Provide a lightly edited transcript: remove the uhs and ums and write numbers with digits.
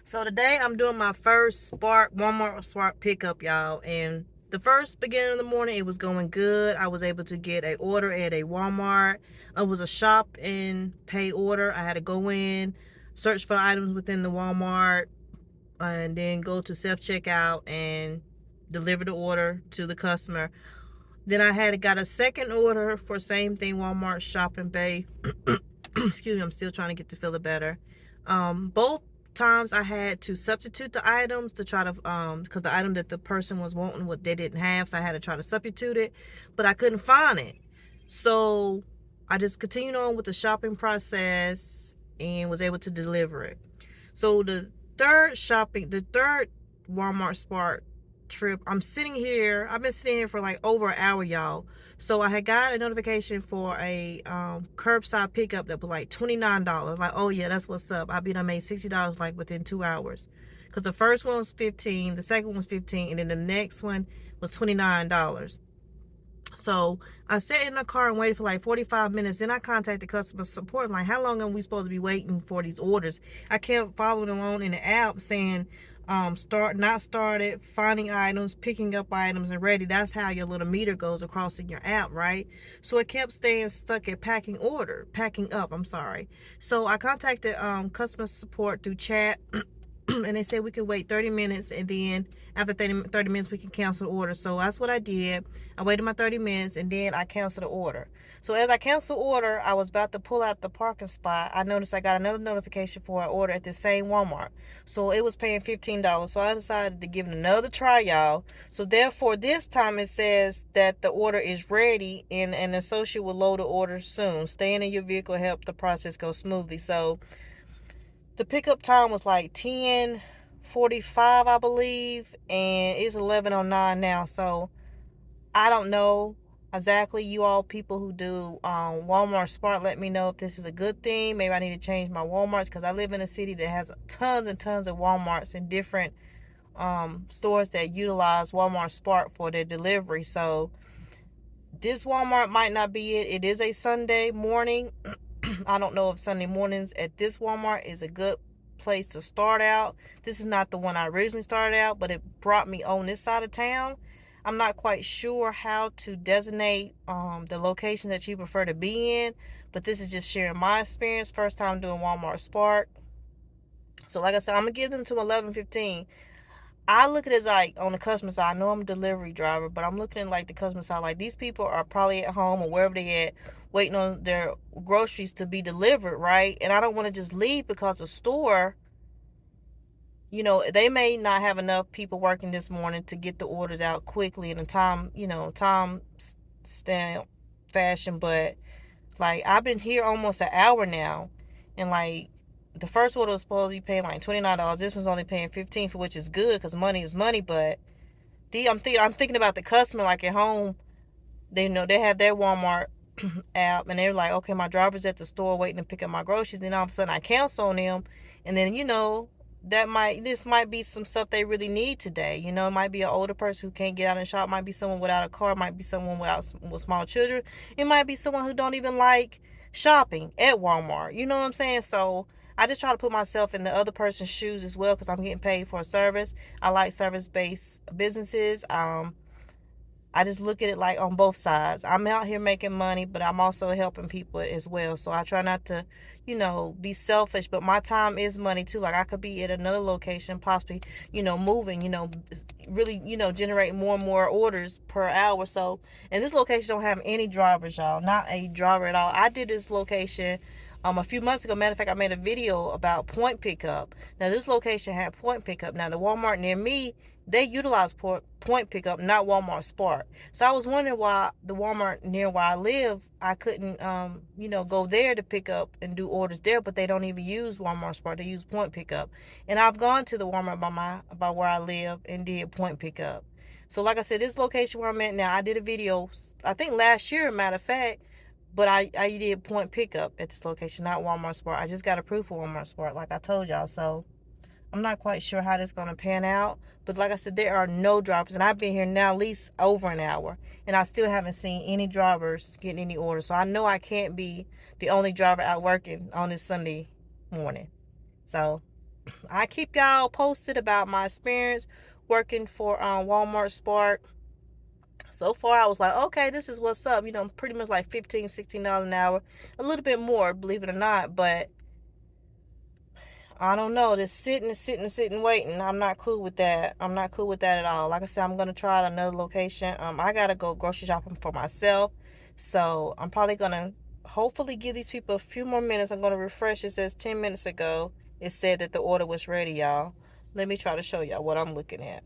So today I'm doing my first Walmart Spark pickup, y'all. And the first beginning of the morning, it was going good. I was able to get a order at a Walmart. It was a shop and pay order. I had to go in, search for items within the Walmart, and then go to self checkout and deliver the order to the customer. Then I had got a second order for same thing, Walmart shop and pay. Excuse me, I'm still trying to get to feel it better. Both times I had to substitute the items to try to because the item that the person was wanting what they didn't have, so I had to try to substitute it, but I couldn't find it. So I just continued on with the shopping process and was able to deliver it. So the third Walmart Spark trip, I'm sitting here. I've been sitting here for like over an hour, y'all. So I had got a notification for a curbside pickup that was like $29. Like, oh yeah, that's what's up. I done made $60 like within 2 hours. Cause the first one was 15, the second one was 15, and then the next one was $29. So I sat in the car and waited for like 45 minutes. Then I contacted customer support. Like, how long are we supposed to be waiting for these orders? I kept following along in the app saying, start, not started, finding items, picking up items, and ready. That's how your little meter goes across in your app, right? So it kept staying stuck at packing up. I'm sorry. So I contacted customer support through chat. And they said we could wait 30 minutes, and then after 30 minutes we can cancel the order. So that's what I did. I waited my 30 minutes, and then I canceled the order. So as I canceled the order, I was about to pull out the parking spot. I noticed I got another notification for an order at the same Walmart. So it was paying $15. So I decided to give it another try, y'all. So therefore, this time it says that the order is ready and an associate will load the order soon. Staying in your vehicle help the process go smoothly. So the pickup time was like 10:45, I believe, and it's 11:09 now. So I don't know exactly. You all people who do Walmart Smart, let me know if this is a good thing. Maybe I need to change my Walmarts because I live in a city that has tons and tons of Walmarts and different stores that utilize Walmart Smart for their delivery. So this Walmart might not be it. It is a Sunday morning. I don't know if Sunday mornings at this Walmart is a good place to start out. This is not the one I originally started out, but it brought me on this side of town. I'm not quite sure how to designate the location that you prefer to be in, but this is just sharing my experience. First time doing Walmart Spark. So like I said, I'm going to give them to 11:15. I look at it as like on the customer side. I know I'm a delivery driver, but I'm looking at like the customer side. Like these people are probably at home or wherever they at, waiting on their groceries to be delivered, right? And I don't want to just leave because the store, they may not have enough people working this morning to get the orders out quickly in a time stamp fashion. But like I've been here almost an hour now, and like the first order was supposed to be paying like $29. This one's only paying 15, for which is good because money is money. But I'm thinking about the customer like at home. They have their Walmart app, and they're like, okay, my driver's at the store waiting to pick up my groceries. Then all of a sudden I cancel on them, and then this might be some stuff they really need today. It might be an older person who can't get out and shop. It might be someone without a car. It might be someone with small children. It might be someone who don't even like shopping at Walmart. You know what I'm saying? So I just try to put myself in the other person's shoes as well because I'm getting paid for a service. I like service-based businesses. I just look at it like on both sides. I'm out here making money, but I'm also helping people as well. So I try not to, be selfish, but my time is money too. Like I could be at another location, possibly, moving, really, generate more and more orders per hour. So, and this location don't have any drivers, y'all. Not a driver at all. I did this location a few months ago. Matter of fact, I made a video about point pickup. Now this location had point pickup. Now the Walmart near me, they utilize point pickup, not Walmart Spark. So I was wondering why the Walmart near where I live, I couldn't, go there to pick up and do orders there, but they don't even use Walmart Spark. They use point pickup. And I've gone to the Walmart by where I live and did point pickup. So like I said, this location where I'm at now, I did a video, I think last year, matter of fact, but I did point pickup at this location, not Walmart Spark. I just got approved for Walmart Spark, like I told y'all. So I'm not quite sure how this is going to pan out. But like I said, there are no drivers. And I've been here now at least over an hour. And I still haven't seen any drivers getting any orders. So I know I can't be the only driver out working on this Sunday morning. So I keep y'all posted about my experience working for Walmart Spark. So far, I was like, okay, this is what's up. Pretty much like $15, $16 an hour, a little bit more, believe it or not. But I don't know. This sitting, waiting. I'm not cool with that. I'm not cool with that at all. Like I said, I'm gonna try out another location. I gotta go grocery shopping for myself, so I'm probably gonna hopefully give these people a few more minutes. I'm gonna refresh. It says 10 minutes ago. It said that the order was ready, y'all. Let me try to show y'all what I'm looking at.